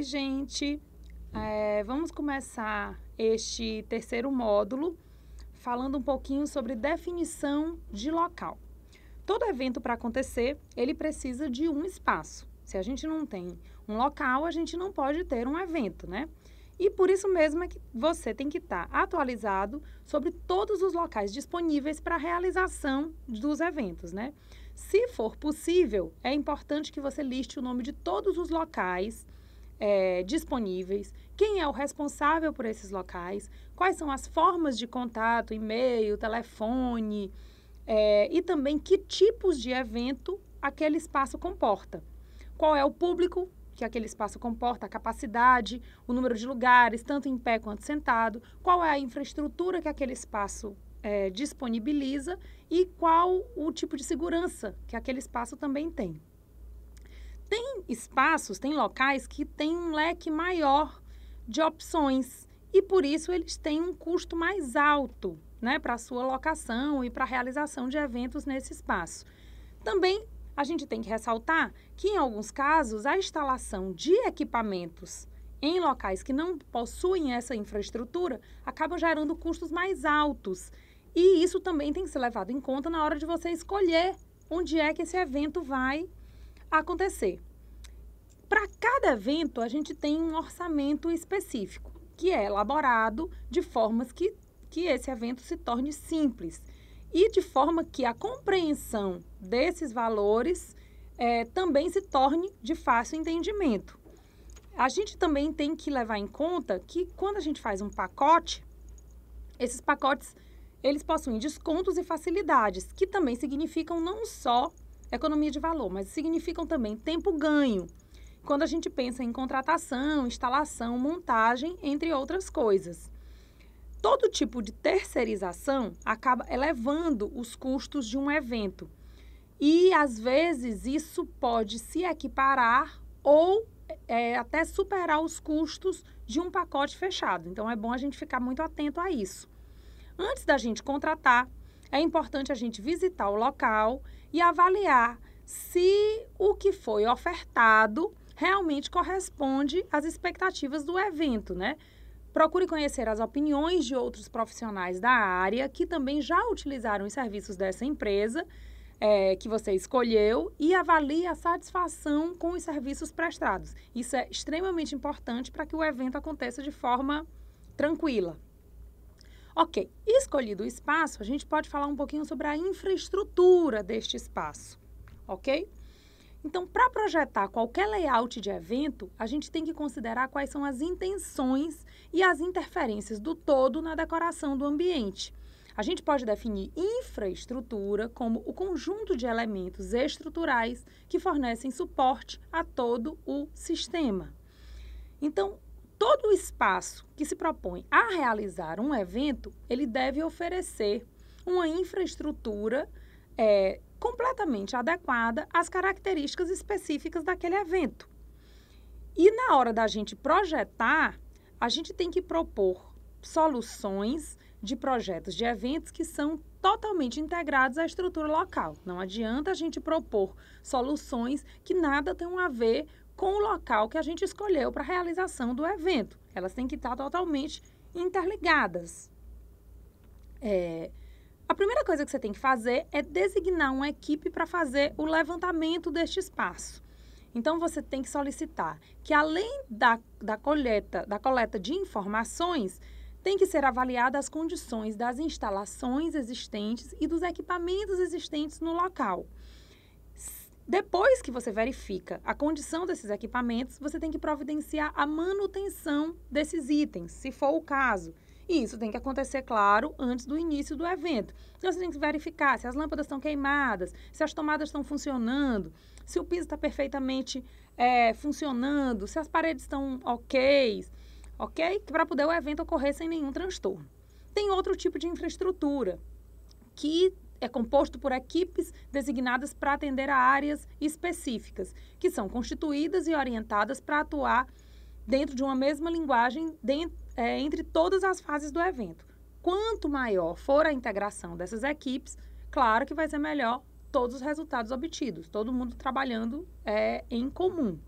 Oi, gente! Vamos começar este terceiro módulo falando um pouquinho sobre definição de local. Todo evento para acontecer, ele precisa de um espaço. Se a gente não tem um local, a gente não pode ter um evento, né? E por isso mesmo é que você tem que estar atualizado sobre todos os locais disponíveis para a realização dos eventos, né? Se for possível, é importante que você liste o nome de todos os locais disponíveis, quem é o responsável por esses locais, quais são as formas de contato, e-mail, telefone, e também que tipos de evento aquele espaço comporta. Qual é o público que aquele espaço comporta, a capacidade, o número de lugares, tanto em pé quanto sentado, qual é a infraestrutura que aquele espaço disponibiliza e qual o tipo de segurança que aquele espaço também tem. Tem espaços, tem locais que têm um leque maior de opções e, por isso, eles têm um custo mais alto, né, para a sua locação e para a realização de eventos nesse espaço. Também a gente tem que ressaltar que, em alguns casos, a instalação de equipamentos em locais que não possuem essa infraestrutura acabam gerando custos mais altos. E isso também tem que ser levado em conta na hora de você escolher onde é que esse evento vai acontecer. Para cada evento, a gente tem um orçamento específico, que é elaborado de formas que esse evento se torne simples e de forma que a compreensão desses valores também se torne de fácil entendimento. A gente também tem que levar em conta que quando a gente faz um pacote, esses pacotes eles possuem descontos e facilidades, que também significam não só economia de valor, mas significam também tempo ganho, quando a gente pensa em contratação, instalação, montagem, entre outras coisas. Todo tipo de terceirização acaba elevando os custos de um evento. E, às vezes, isso pode se equiparar ou até superar os custos de um pacote fechado. Então, é bom a gente ficar muito atento a isso. Antes da gente contratar, é importante a gente visitar o local e avaliar se o que foi ofertado realmente corresponde às expectativas do evento, né? Procure conhecer as opiniões de outros profissionais da área que também já utilizaram os serviços dessa empresa que você escolheu e avalie a satisfação com os serviços prestados. Isso é extremamente importante para que o evento aconteça de forma tranquila. Ok, escolhido o espaço, a gente pode falar um pouquinho sobre a infraestrutura deste espaço, ok? Então, para projetar qualquer layout de evento, a gente tem que considerar quais são as intenções e as interferências do todo na decoração do ambiente. A gente pode definir infraestrutura como o conjunto de elementos estruturais que fornecem suporte a todo o sistema. Então, todo o espaço que se propõe a realizar um evento, ele deve oferecer uma infraestrutura completamente adequada às características específicas daquele evento. E na hora da gente projetar, a gente tem que propor soluções de projetos de eventos que são totalmente integrados à estrutura local. Não adianta a gente propor soluções que nada tenham a ver com o local que a gente escolheu para a realização do evento. Elas têm que estar totalmente interligadas. A primeira coisa que você tem que fazer é designar uma equipe para fazer o levantamento deste espaço. Então, você tem que solicitar que, além da coleta de informações, tem que ser avaliada as condições das instalações existentes e dos equipamentos existentes no local. Depois que você verifica a condição desses equipamentos, você tem que providenciar a manutenção desses itens, se for o caso. E isso tem que acontecer, claro, antes do início do evento. Então, você tem que verificar se as lâmpadas estão queimadas, se as tomadas estão funcionando, se o piso está perfeitamente funcionando, se as paredes estão ok? Para poder o evento ocorrer sem nenhum transtorno. Tem outro tipo de infraestrutura, que é composto por equipes designadas para atender a áreas específicas, que são constituídas e orientadas para atuar dentro de uma mesma linguagem entre todas as fases do evento. Quanto maior for a integração dessas equipes, claro que vai ser melhor todos os resultados obtidos, todo mundo trabalhando em comum.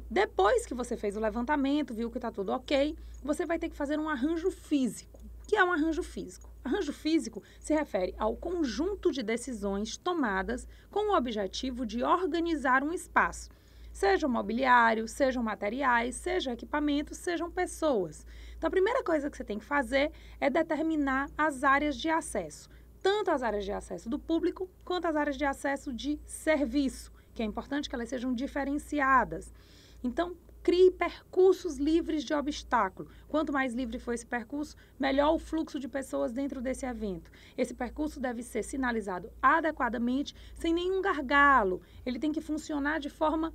Depois que você fez o levantamento, viu que está tudo ok, você vai ter que fazer um arranjo físico. O que é um arranjo físico? Arranjo físico se refere ao conjunto de decisões tomadas com o objetivo de organizar um espaço. Sejam mobiliário, sejam materiais, sejam equipamentos, sejam pessoas. Então, a primeira coisa que você tem que fazer é determinar as áreas de acesso. Tanto as áreas de acesso do público, quanto as áreas de acesso de serviço, que é importante que elas sejam diferenciadas. Então, crie percursos livres de obstáculo. Quanto mais livre for esse percurso, melhor o fluxo de pessoas dentro desse evento. Esse percurso deve ser sinalizado adequadamente, sem nenhum gargalo. Ele tem que funcionar de forma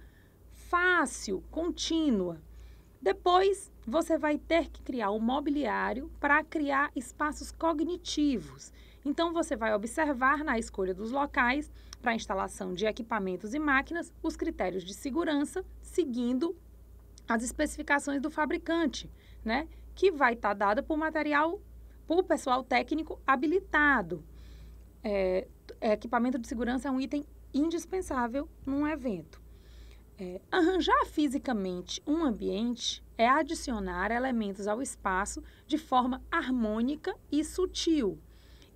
fácil, contínua. Depois, você vai ter que criar um mobiliário para criar espaços cognitivos. Então, você vai observar na escolha dos locais para a instalação de equipamentos e máquinas os critérios de segurança, seguindo as especificações do fabricante, né? Que vai estar dada por pessoal técnico habilitado. Equipamento de segurança é um item indispensável num evento. Arranjar fisicamente um ambiente é adicionar elementos ao espaço de forma harmônica e sutil.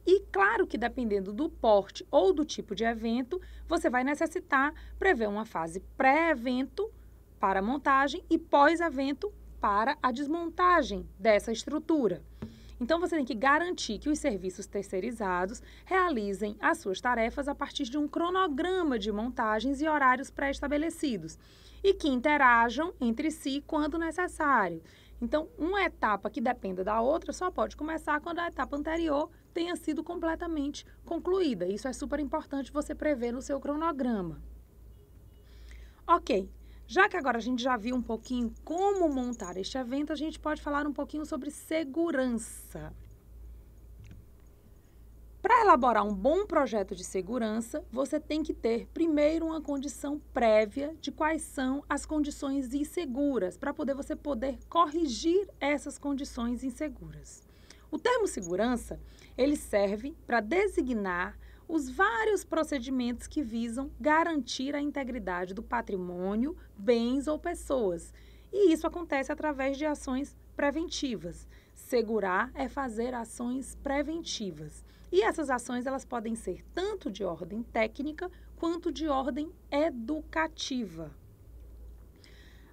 E claro que dependendo do porte ou do tipo de evento, você vai necessitar prever uma fase pré-evento para a montagem e pós-evento para a desmontagem dessa estrutura. Então, você tem que garantir que os serviços terceirizados realizem as suas tarefas a partir de um cronograma de montagens e horários pré-estabelecidos e que interajam entre si quando necessário. Então, uma etapa que dependa da outra só pode começar quando a etapa anterior tenha sido completamente concluída. Isso é super importante você prever no seu cronograma. Ok. Já que agora a gente já viu um pouquinho como montar este evento, a gente pode falar um pouquinho sobre segurança. Para elaborar um bom projeto de segurança, você tem que ter primeiro uma condição prévia de quais são as condições inseguras, para você poder corrigir essas condições inseguras. O termo segurança, ele serve para designar os vários procedimentos que visam garantir a integridade do patrimônio, bens ou pessoas. E isso acontece através de ações preventivas. Segurar é fazer ações preventivas. E essas ações elas podem ser tanto de ordem técnica quanto de ordem educativa.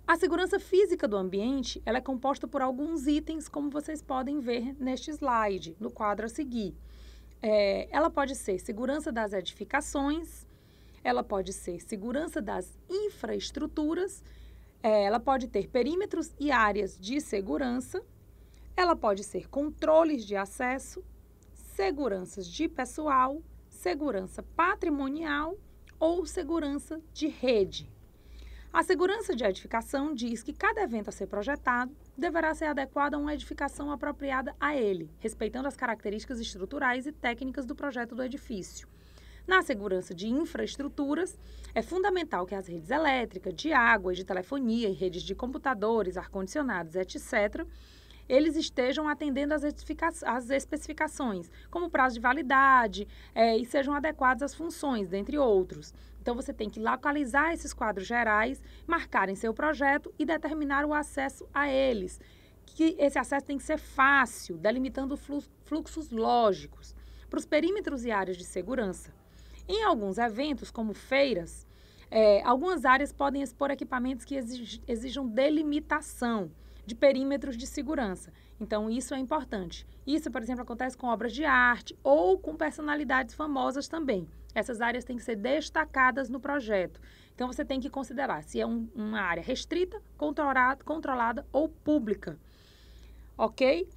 A segurança física do ambiente ela é composta por alguns itens, como vocês podem ver neste slide, no quadro a seguir. Ela pode ser segurança das edificações, ela pode ser segurança das infraestruturas, ela pode ter perímetros e áreas de segurança, ela pode ser controles de acesso, seguranças de pessoal, segurança patrimonial ou segurança de rede. A segurança de edificação diz que cada evento a ser projetado deverá ser adequado a uma edificação apropriada a ele, respeitando as características estruturais e técnicas do projeto do edifício. Na segurança de infraestruturas, é fundamental que as redes elétricas, de água e de telefonia e redes de computadores, ar-condicionados, etc., eles estejam atendendo às especificações, como prazo de validade, e sejam adequados às funções, dentre outros. Então, você tem que localizar esses quadros gerais, marcar em seu projeto e determinar o acesso a eles. Que esse acesso tem que ser fácil, delimitando fluxos lógicos. Para os perímetros e áreas de segurança. Em alguns eventos, como feiras, algumas áreas podem expor equipamentos que exijam delimitação de perímetros de segurança. Então, isso é importante. Isso, por exemplo, acontece com obras de arte ou com personalidades famosas também. Essas áreas têm que ser destacadas no projeto. Então, você tem que considerar se é uma área restrita, controlada ou pública. Ok?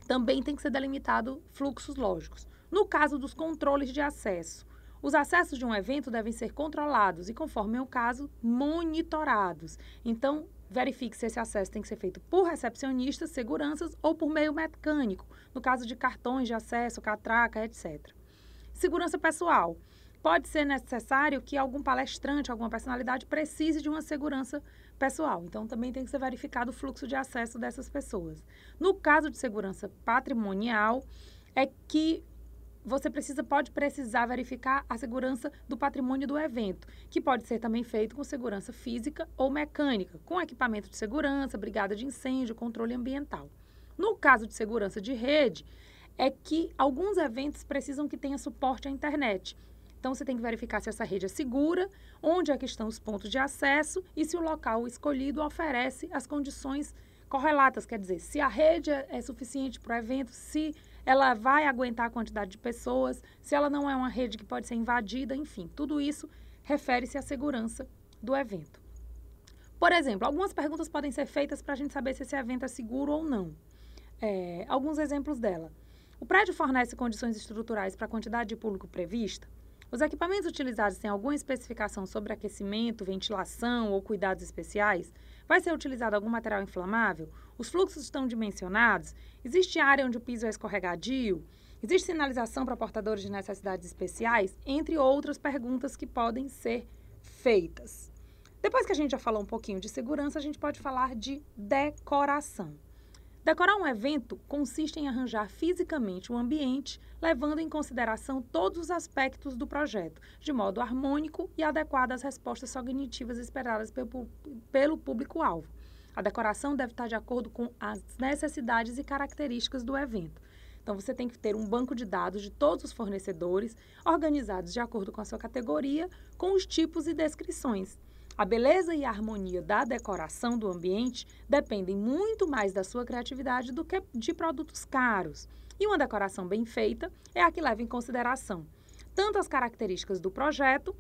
Também tem que ser delimitado fluxos lógicos. No caso dos controles de acesso, os acessos de um evento devem ser controlados e, conforme é o caso, monitorados. Então, verifique se esse acesso tem que ser feito por recepcionistas, seguranças ou por meio mecânico, no caso de cartões de acesso, catraca, etc. Segurança pessoal. Pode ser necessário que algum palestrante, alguma personalidade precise de uma segurança pessoal. Então, também tem que ser verificado o fluxo de acesso dessas pessoas. No caso de segurança patrimonial, é que você pode precisar verificar a segurança do patrimônio do evento, que pode ser também feito com segurança física ou mecânica, com equipamento de segurança, brigada de incêndio, controle ambiental. No caso de segurança de rede, é que alguns eventos precisam que tenha suporte à internet. Então, você tem que verificar se essa rede é segura, onde é que estão os pontos de acesso e se o local escolhido oferece as condições correlatas, quer dizer, se a rede é suficiente para o evento, se ela vai aguentar a quantidade de pessoas, se ela não é uma rede que pode ser invadida, enfim, tudo isso refere-se à segurança do evento. Por exemplo, algumas perguntas podem ser feitas para a gente saber se esse evento é seguro ou não. Alguns exemplos dela. O prédio fornece condições estruturais para a quantidade de público prevista? Os equipamentos utilizados têm alguma especificação sobre aquecimento, ventilação ou cuidados especiais? Vai ser utilizado algum material inflamável? Os fluxos estão dimensionados? Existe área onde o piso é escorregadio? Existe sinalização para portadores de necessidades especiais? Entre outras perguntas que podem ser feitas. Depois que a gente já falou um pouquinho de segurança, a gente pode falar de decoração. Decorar um evento consiste em arranjar fisicamente o ambiente, levando em consideração todos os aspectos do projeto, de modo harmônico e adequado às respostas cognitivas esperadas pelo público-alvo. A decoração deve estar de acordo com as necessidades e características do evento. Então, você tem que ter um banco de dados de todos os fornecedores, organizados de acordo com a sua categoria, com os tipos e descrições. A beleza e a harmonia da decoração do ambiente dependem muito mais da sua criatividade do que de produtos caros. E uma decoração bem feita é a que leva em consideração tanto as características do projeto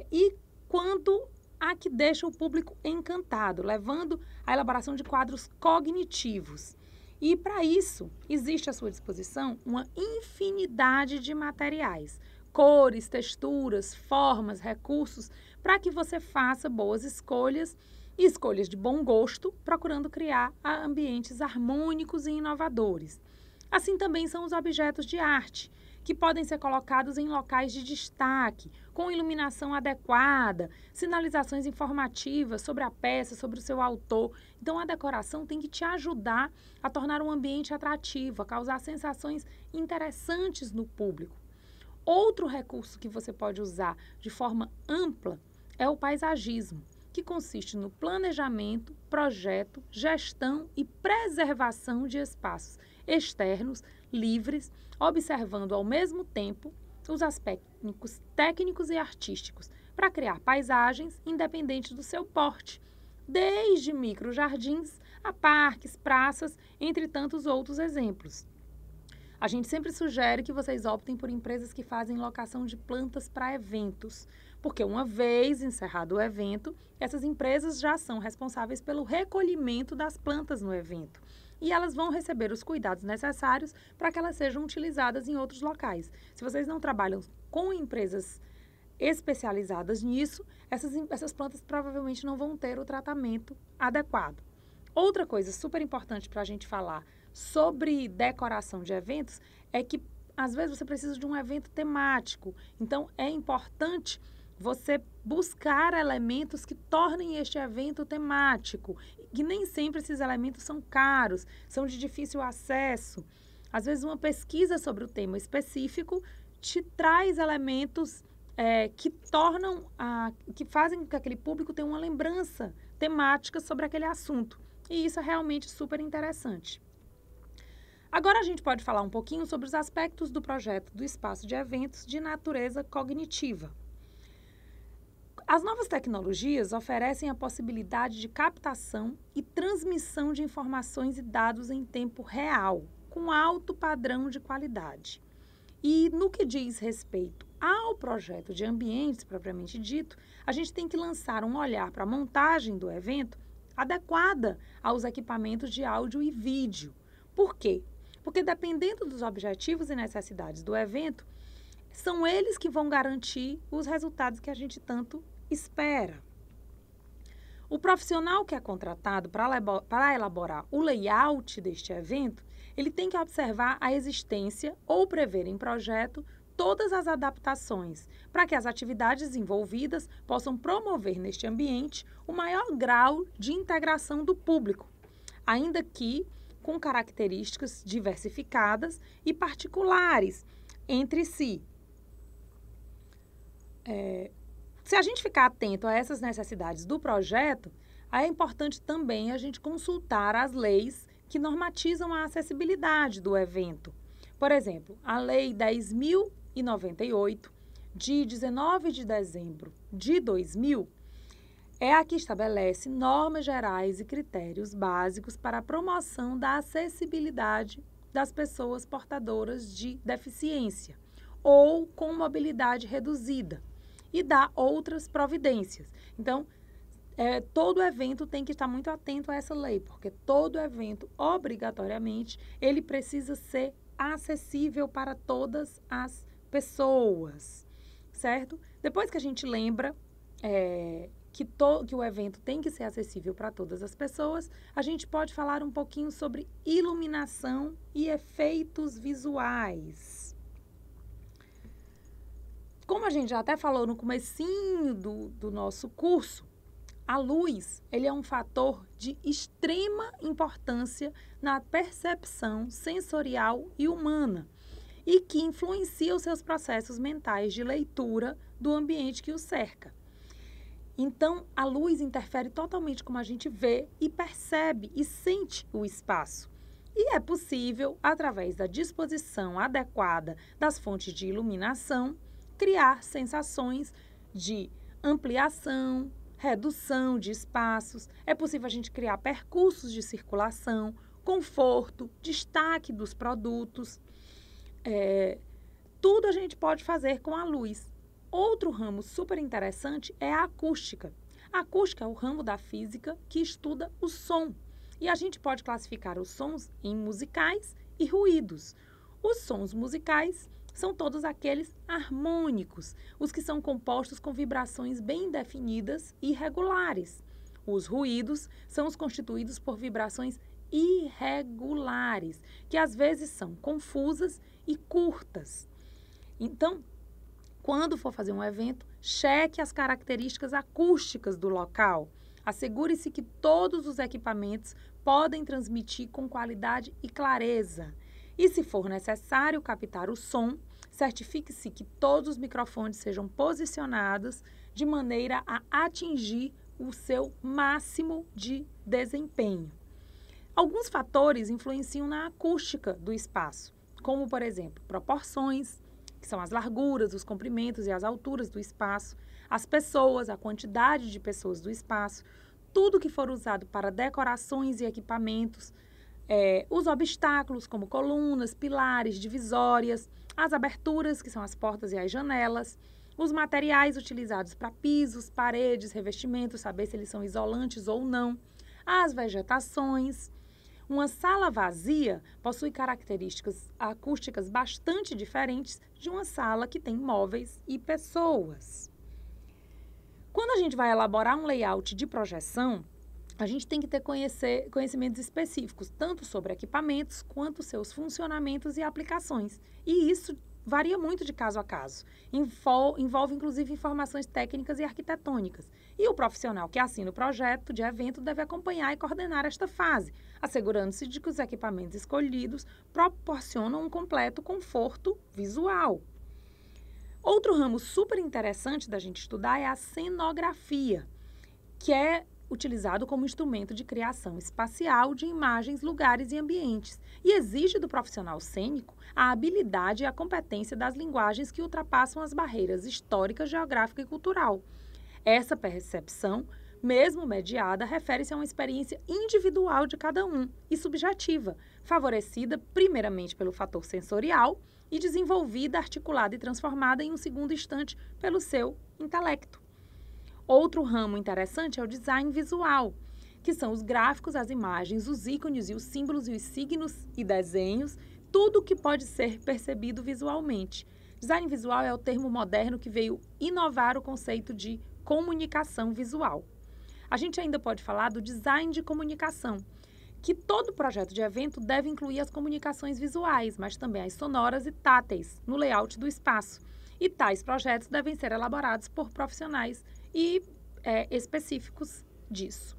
e quanto a que deixa o público encantado, levando à elaboração de quadros cognitivos. E, para isso, existe à sua disposição uma infinidade de materiais, cores, texturas, formas, recursos, para que você faça boas escolhas e escolhas de bom gosto, procurando criar ambientes harmônicos e inovadores. Assim também são os objetos de arte, que podem ser colocados em locais de destaque, com iluminação adequada, sinalizações informativas sobre a peça, sobre o seu autor. Então, a decoração tem que te ajudar a tornar um ambiente atrativo, a causar sensações interessantes no público. Outro recurso que você pode usar de forma ampla é o paisagismo, que consiste no planejamento, projeto, gestão e preservação de espaços externos, livres, observando ao mesmo tempo os aspectos técnicos e artísticos, para criar paisagens independentes do seu porte, desde microjardins a parques, praças, entre tantos outros exemplos. A gente sempre sugere que vocês optem por empresas que fazem locação de plantas para eventos, porque uma vez encerrado o evento, essas empresas já são responsáveis pelo recolhimento das plantas no evento. E elas vão receber os cuidados necessários para que elas sejam utilizadas em outros locais. Se vocês não trabalham com empresas especializadas nisso, essas plantas provavelmente não vão ter o tratamento adequado. Outra coisa super importante para a gente falar sobre decoração de eventos é que, às vezes, você precisa de um evento temático. Então, é importante você buscar elementos que tornem este evento temático. E nem sempre esses elementos são caros, são de difícil acesso. Às vezes, uma pesquisa sobre o tema específico te traz elementos que fazem com que aquele público tenha uma lembrança temática sobre aquele assunto. E isso é realmente super interessante. Agora a gente pode falar um pouquinho sobre os aspectos do projeto do espaço de eventos de natureza cognitiva. As novas tecnologias oferecem a possibilidade de captação e transmissão de informações e dados em tempo real, com alto padrão de qualidade. E no que diz respeito ao projeto de ambientes propriamente dito, a gente tem que lançar um olhar para a montagem do evento adequada aos equipamentos de áudio e vídeo. Por quê? Porque dependendo dos objetivos e necessidades do evento, são eles que vão garantir os resultados que a gente tanto espera. O profissional que é contratado para elaborar o layout deste evento, ele tem que observar a existência ou prever em projeto todas as adaptações para que as atividades envolvidas possam promover neste ambiente o maior grau de integração do público, ainda que com características diversificadas e particulares, entre si. Se a gente ficar atento a essas necessidades do projeto, é importante também a gente consultar as leis que normatizam a acessibilidade do evento. Por exemplo, a Lei 10.098, de 19 de dezembro de 2000, é a que estabelece normas gerais e critérios básicos para a promoção da acessibilidade das pessoas portadoras de deficiência ou com mobilidade reduzida e dá outras providências. Então, todo evento tem que estar muito atento a essa lei, porque todo evento, obrigatoriamente, ele precisa ser acessível para todas as pessoas, certo? Depois que a gente lembra que o evento tem que ser acessível para todas as pessoas, a gente pode falar um pouquinho sobre iluminação e efeitos visuais. Como a gente já até falou no comecinho do nosso curso, a luz, ele é um fator de extrema importância na percepção sensorial e humana e que influencia os seus processos mentais de leitura do ambiente que o cerca. Então, a luz interfere totalmente como a gente vê e percebe e sente o espaço. E é possível, através da disposição adequada das fontes de iluminação, criar sensações de ampliação, redução de espaços. É possível a gente criar percursos de circulação, conforto, destaque dos produtos. Tudo a gente pode fazer com a luz. Outro ramo super interessante é a acústica. A acústica é o ramo da física que estuda o som. E a gente pode classificar os sons em musicais e ruídos. Os sons musicais são todos aqueles harmônicos, os que são compostos com vibrações bem definidas e regulares. Os ruídos são os constituídos por vibrações irregulares, que às vezes são confusas e curtas. Então, quando for fazer um evento, cheque as características acústicas do local. Assegure-se que todos os equipamentos podem transmitir com qualidade e clareza. E, se for necessário captar o som, certifique-se que todos os microfones sejam posicionados de maneira a atingir o seu máximo de desempenho. Alguns fatores influenciam na acústica do espaço, como, por exemplo, proporções, que são as larguras, os comprimentos e as alturas do espaço, as pessoas, a quantidade de pessoas do espaço, tudo que for usado para decorações e equipamentos, os obstáculos, como colunas, pilares, divisórias, as aberturas, que são as portas e as janelas, os materiais utilizados para pisos, paredes, revestimentos, saber se eles são isolantes ou não, as vegetações. Uma sala vazia possui características acústicas bastante diferentes de uma sala que tem móveis e pessoas. Quando a gente vai elaborar um layout de projeção, a gente tem que ter conhecimentos específicos, tanto sobre equipamentos quanto seus funcionamentos e aplicações. E isso varia muito de caso a caso. Envolve, inclusive, informações técnicas e arquitetônicas. E o profissional que assina o projeto de evento deve acompanhar e coordenar esta fase, assegurando-se de que os equipamentos escolhidos proporcionam um completo conforto visual. Outro ramo super interessante da gente estudar é a cenografia, que é utilizado como instrumento de criação espacial de imagens, lugares e ambientes, e exige do profissional cênico a habilidade e a competência das linguagens que ultrapassam as barreiras histórica, geográfica e cultural. Essa percepção, mesmo mediada, refere-se a uma experiência individual de cada um e subjetiva, favorecida primeiramente pelo fator sensorial e desenvolvida, articulada e transformada em um segundo instante pelo seu intelecto. Outro ramo interessante é o design visual, que são os gráficos, as imagens, os ícones e os símbolos e os signos e desenhos, tudo que pode ser percebido visualmente. Design visual é o termo moderno que veio inovar o conceito de comunicação visual. A gente ainda pode falar do design de comunicação, que todo projeto de evento deve incluir as comunicações visuais, mas também as sonoras e táteis no layout do espaço. E tais projetos devem ser elaborados por profissionais e específicos disso.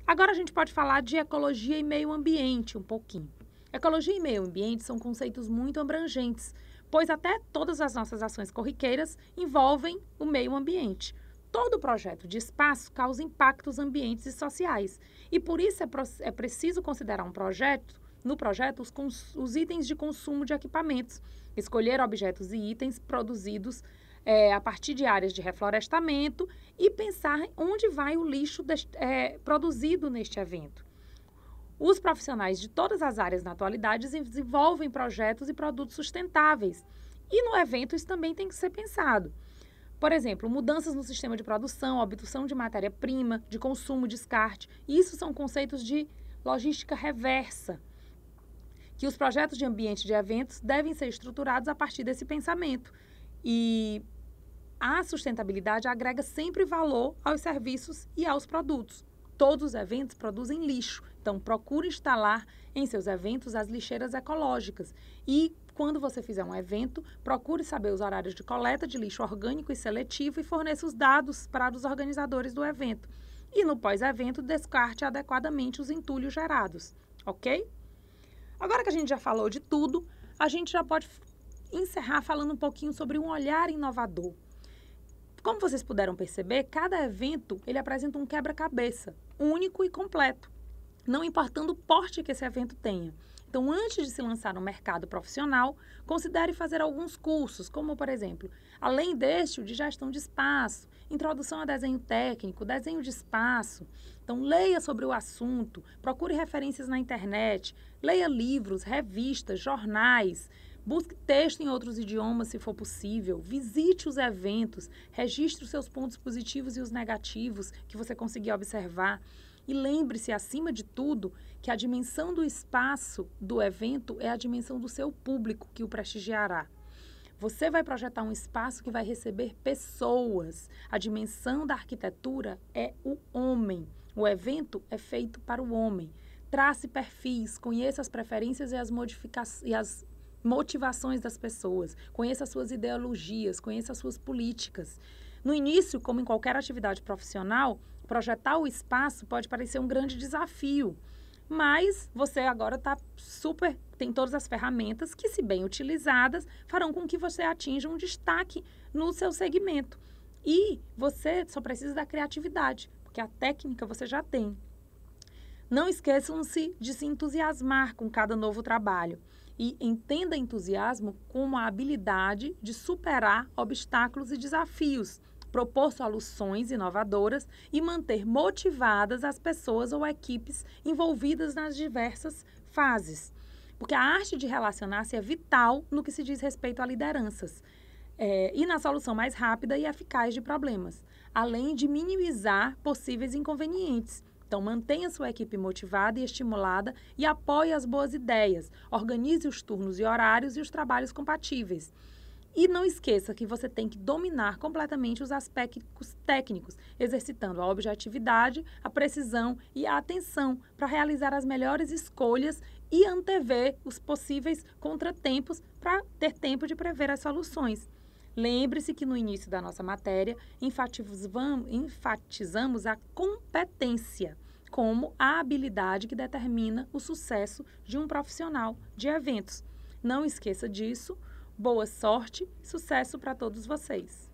Agora a gente pode falar de ecologia e meio ambiente um pouquinho. Ecologia e meio ambiente são conceitos muito abrangentes, pois até todas as nossas ações corriqueiras envolvem o meio ambiente. Todo projeto de espaço causa impactos ambientes e sociais, e por isso é preciso considerar no projeto os itens de consumo de equipamentos, escolher objetos e itens produzidos a partir de áreas de reflorestamento e pensar onde vai o lixo produzido neste evento. Os profissionais de todas as áreas na atualidade desenvolvem projetos e produtos sustentáveis, e no evento isso também tem que ser pensado. Por exemplo, mudanças no sistema de produção, obtenção de matéria-prima, de consumo, descarte. Isso são conceitos de logística reversa, que os projetos de ambiente de eventos devem ser estruturados a partir desse pensamento. E a sustentabilidade agrega sempre valor aos serviços e aos produtos. Todos os eventos produzem lixo, então procure instalar em seus eventos as lixeiras ecológicas. E quando você fizer um evento, procure saber os horários de coleta de lixo orgânico e seletivo e forneça os dados para os organizadores do evento. E no pós-evento, descarte adequadamente os entulhos gerados, ok? Agora que a gente já falou de tudo, a gente já pode encerrar falando um pouquinho sobre um olhar inovador. Como vocês puderam perceber, cada evento ele apresenta um quebra-cabeça, único e completo, não importando o porte que esse evento tenha. Então, antes de se lançar no mercado profissional, considere fazer alguns cursos, como, por exemplo, além deste, o de gestão de espaço, introdução a desenho técnico, desenho de espaço. Então, leia sobre o assunto, procure referências na internet, leia livros, revistas, jornais, busque texto em outros idiomas, se for possível, visite os eventos, registre os seus pontos positivos e os negativos que você conseguir observar. E lembre-se, acima de tudo, que a dimensão do espaço do evento é a dimensão do seu público que o prestigiará. Você vai projetar um espaço que vai receber pessoas. A dimensão da arquitetura é o homem. O evento é feito para o homem. Trace perfis, conheça as preferências e as motivações das pessoas, conheça as suas ideologias, conheça as suas políticas. No início, como em qualquer atividade profissional, projetar o espaço pode parecer um grande desafio, mas você agora tem todas as ferramentas que, se bem utilizadas, farão com que você atinja um destaque no seu segmento. E você só precisa da criatividade, porque a técnica você já tem. Não esqueçam-se de se entusiasmar com cada novo trabalho e entenda entusiasmo como a habilidade de superar obstáculos e desafios, propor soluções inovadoras e manter motivadas as pessoas ou equipes envolvidas nas diversas fases. Porque a arte de relacionar-se é vital no que se diz respeito a lideranças e na solução mais rápida e eficaz de problemas, além de minimizar possíveis inconvenientes. Então, mantenha sua equipe motivada e estimulada e apoie as boas ideias. Organize os turnos e horários e os trabalhos compatíveis. E não esqueça que você tem que dominar completamente os aspectos técnicos, exercitando a objetividade, a precisão e a atenção para realizar as melhores escolhas e antever os possíveis contratempos para ter tempo de prever as soluções. Lembre-se que no início da nossa matéria enfatizamos a competência como a habilidade que determina o sucesso de um profissional de eventos. Não esqueça disso. Boa sorte e sucesso para todos vocês!